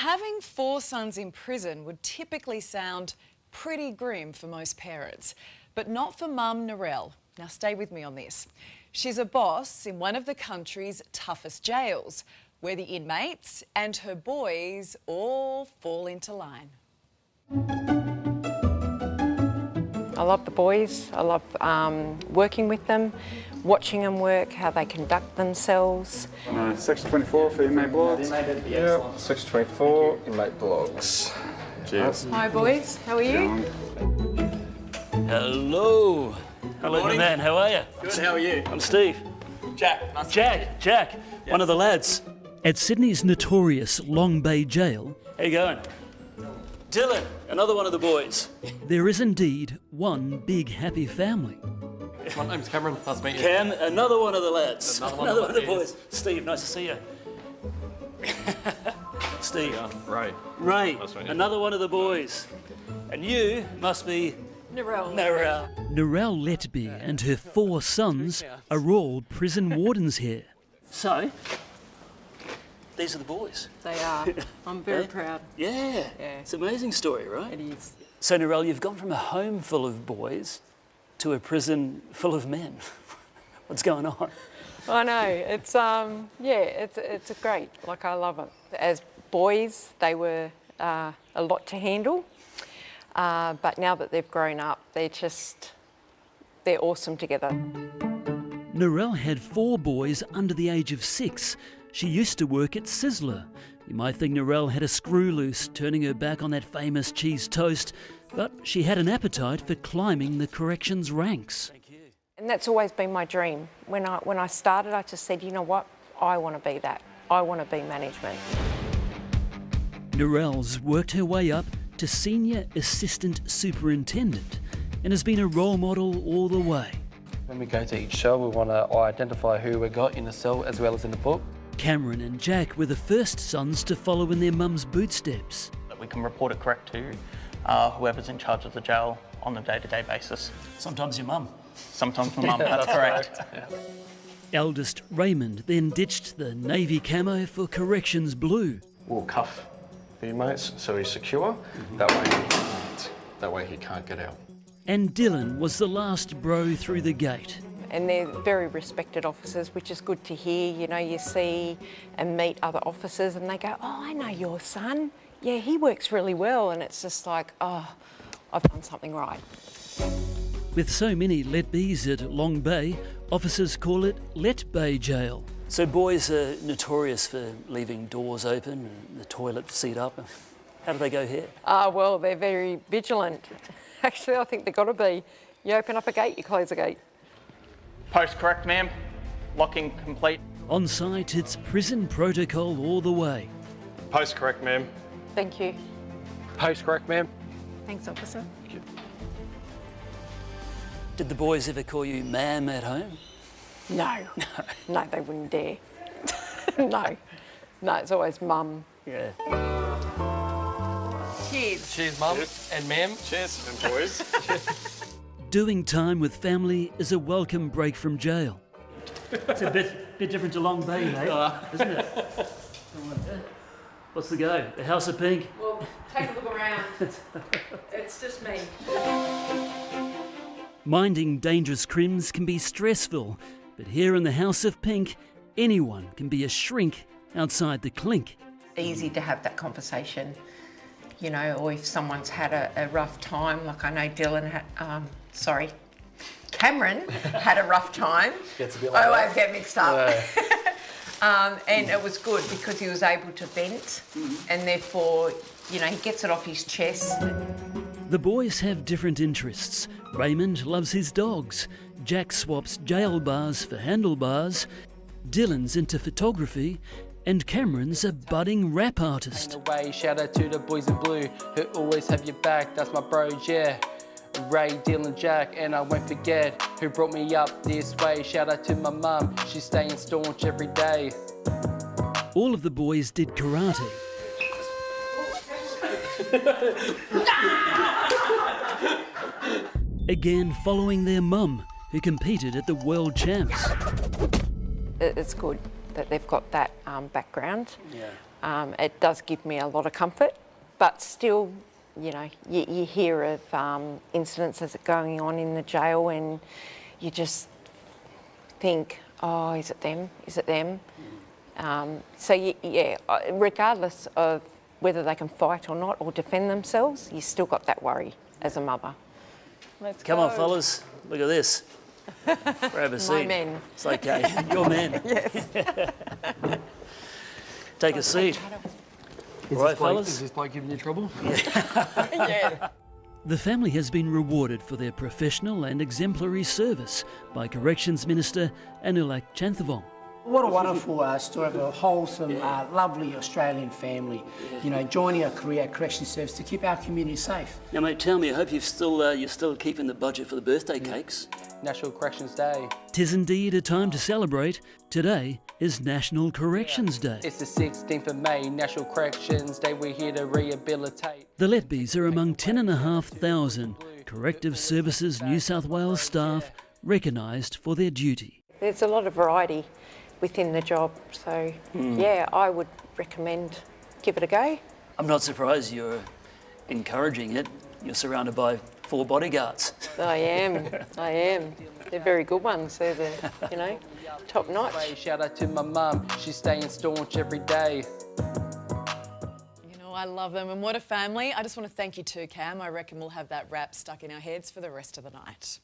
having 4 sons in prison would typically sound pretty grim for most parents, but not for mum Narelle. Now stay with me on this. She's a boss in one of the country's toughest jails, where the inmates and her boys all fall into line. I love the boys. I love working with them, watching them work, how they conduct themselves. 624 for inmate blogs. Yeah, 624 inmate blogs. Cheers. Hi boys, how are you? Hello. Hello, my man. How are you? Good, how are you? I'm Steve. Jack. Nice Jack, Yes. one of the lads. At Sydney's notorious Long Bay Jail, How you going? Dylan, another one of the boys. there is indeed one big happy family. My name's Cameron. Nice to meet you. Cam, another one of the lads. Another one of the of boys. Steve, nice to see you. Steve. Ray. Ray, Nice to meet you. another one of the boys. And you must be Narelle. Narelle Letby and her 4 sons are all prison wardens here. So, these are the boys. They are. I'm very proud. Yeah. It's an amazing story, right? It is. So, Narelle, you've gone from a home full of boys to a prison full of men. What's going on? I know. It's it's great. Like, I love it. As boys, they were a lot to handle, but now that they've grown up, they're awesome together. Narelle had 4 boys under the age of 6. She used to work at Sizzler. You might think Narelle had a screw loose, turning her back on that famous cheese toast, but she had an appetite for climbing the corrections ranks. And that's always been my dream. When I started, I just said, you know what? I want to be that. I want to be management. Narelle's worked her way up to Senior Assistant Superintendent and has been a role model all the way. When we go to each cell, we want to identify who we got in the cell as well as in the book. Cameron and Jack were the first sons to follow in their mum's footsteps. We can report it correct to whoever's in charge of the jail on a day-to-day basis. Sometimes your mum. Sometimes my mum, that's correct. Eldest Raymond then ditched the navy camo for corrections blue. We'll cuff the inmates so he's secure. That way he can't get out. And Dylan was the last bro through the gate. And they're very respected officers, which is good to hear. You know, you see and meet other officers and they go, oh, I know your son. Yeah, he works really well. And it's just like, oh, I've done something right. With so many Letbys at Long Bay, officers call it Let Bay Jail. So boys are notorious for leaving doors open and the toilet seat up. How do they go here? Well, they're very vigilant. Actually, I think they've got to be. You open up a gate, you close a gate. Post correct, ma'am. Locking complete. On site, it's prison protocol all the way. Post correct, ma'am. Thank you. Post correct, ma'am. Thanks, officer. Did the boys ever call you ma'am at home? No. No, they wouldn't dare. No. No, it's always mum. Yeah. Cheers. Cheers, Mum and Ma'am. Cheers, and boys. Doing time with family is a welcome break from jail. It's a bit different to Long Bay, mate, isn't it? What's the go? The House of Pink? Well, take a look around. It's just me. Minding dangerous crims can be stressful, but here in the House of Pink, anyone can be a shrink outside the clink. Easy to have that conversation, you know, or if someone's had a rough time, like I know Dylan had, Cameron had a rough time. I always get mixed up. And it was good because he was able to vent and therefore, you know, he gets it off his chest. The boys have different interests. Raymond loves his dogs. Jack swaps jail bars for handlebars. Dylan's into photography. And Cameron's a budding rap artist. Away, shout out to the boys in blue who always have your back. That's my bros, yeah. Ray, Dylan, Jack, and I won't forget who brought me up this way. Shout out to my mum, she's staying staunch every day. All of the boys did karate. Again, following their mum, who competed at the World Champs. It's good that they've got that background. Yeah. It does give me a lot of comfort, but still, you know, you hear of incidences going on in the jail and you just think, oh, is it them? Is it them? Yeah, regardless of whether they can fight or not or defend themselves, you still got that worry as a mother. Let's Come on, fellas. Look at this. Grab a seat. My men. It's okay. Your men. Yes. Take a seat. All right, fellas? Is this bloke giving you trouble? Yeah. The family has been rewarded for their professional and exemplary service by Corrections Minister Anulak Chanthavong. What a wonderful story of a wholesome, lovely Australian family, you know, joining a career corrections service to keep our community safe. Now, mate, tell me, I hope you're still keeping the budget for the birthday cakes. National Corrections Day. 'Tis indeed a time to celebrate. Today is National Corrections Day. It's the 16th of May, National Corrections Day. We're here to rehabilitate. The Letbys are among 10,500 Corrective Services New South Wales staff recognised for their duty. There's a lot of variety within the job, so yeah, I would recommend give it a go. I'm not surprised you're encouraging it. You're surrounded by 4 bodyguards. I am. They're very good ones. They're the, you know, top notch. Shout out to my mum. She's staying staunch every day. You know, I love them, and what a family. I just want to thank you too, Cam. I reckon we'll have that rap stuck in our heads for the rest of the night.